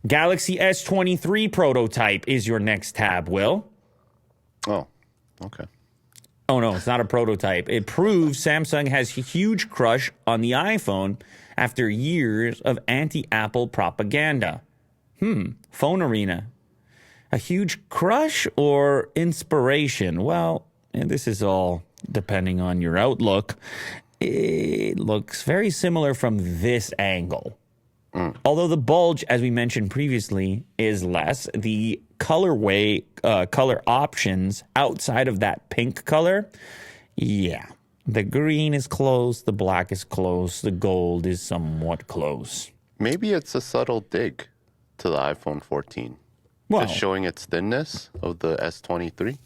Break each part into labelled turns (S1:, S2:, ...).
S1: Galaxy S23 prototype is your next tab, Will.
S2: Oh, okay.
S1: Oh, no, it's not a prototype. It proves Samsung has a huge crush on the iPhone after years of anti-Apple propaganda. Phone arena. A huge crush or inspiration? Well, and this is all depending on your outlook. It looks very similar from this angle. Although the bulge, as we mentioned previously, is less, the color options outside of that pink color, yeah. The green is close, the black is close, the gold is somewhat close.
S2: Maybe it's a subtle dig to the iPhone 14.
S1: Well,
S2: just showing its thinness of the S23.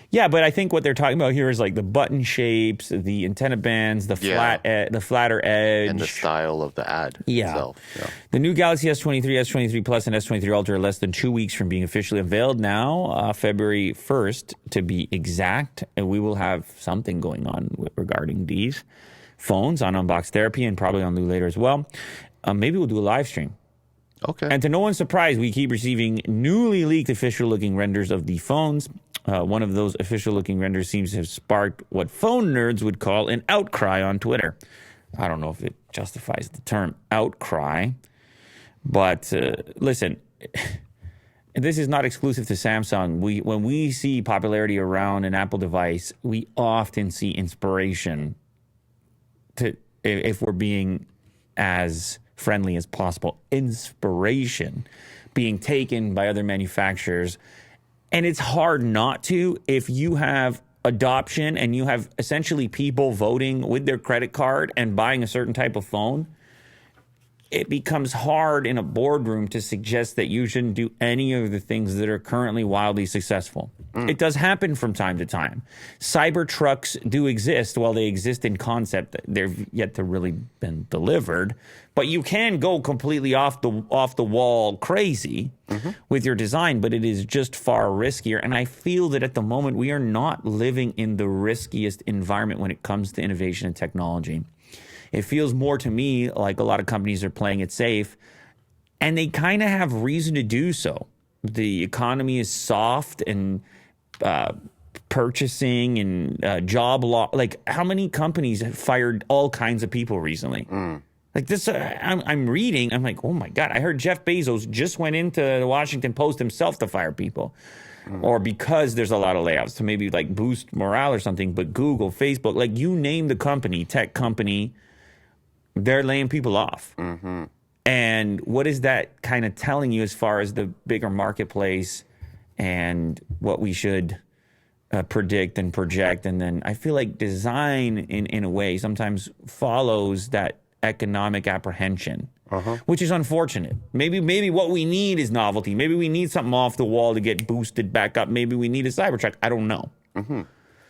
S1: Yeah, but I think what they're talking about here is like the button shapes, the antenna bands, the flatter edge,
S2: and the style of the ad itself. Yeah.
S1: The new Galaxy S23, S23 Plus, and S23 Ultra are less than 2 weeks from being officially unveiled now, February 1st to be exact. And we will have something going on regarding these phones on Unbox Therapy and probably on Lou later as well. Maybe we'll do a live stream.
S2: Okay.
S1: And to no one's surprise, we keep receiving newly leaked official-looking renders of the phones. One of those official-looking renders seems to have sparked what phone nerds would call an outcry on Twitter. I don't know if it justifies the term outcry, but listen, this is not exclusive to Samsung. When we see popularity around an Apple device, we often see inspiration if we're being as friendly as possible, inspiration being taken by other manufacturers. And it's hard not to if you have adoption and you have essentially people voting with their credit card and buying a certain type of phone. It becomes hard in a boardroom to suggest that you shouldn't do any of the things that are currently wildly successful. It does happen from time to time. Cyber trucks do exist. While they exist in concept, they've yet to really been delivered. But you can go completely off the wall crazy with your design, but it is just far riskier. And I feel that at the moment we are not living in the riskiest environment when it comes to innovation and technology. It feels more to me like a lot of companies are playing it safe, and they kind of have reason to do so. The economy is soft, and purchasing and job law. Like, how many companies have fired all kinds of people recently? Like this, I'm reading. I'm like, oh my God! I heard Jeff Bezos just went into the Washington Post himself to fire people, or because there's a lot of layoffs to maybe like boost morale or something. But Google, Facebook, like you name the company, tech company, they're laying people off. And what is that kind of telling you as far as the bigger marketplace and what we should predict and project? And then I feel like design in a way sometimes follows that economic apprehension, which is unfortunate. Maybe what we need is novelty. Maybe we need something off the wall to get boosted back up. Maybe we need a Cybertruck. I don't know.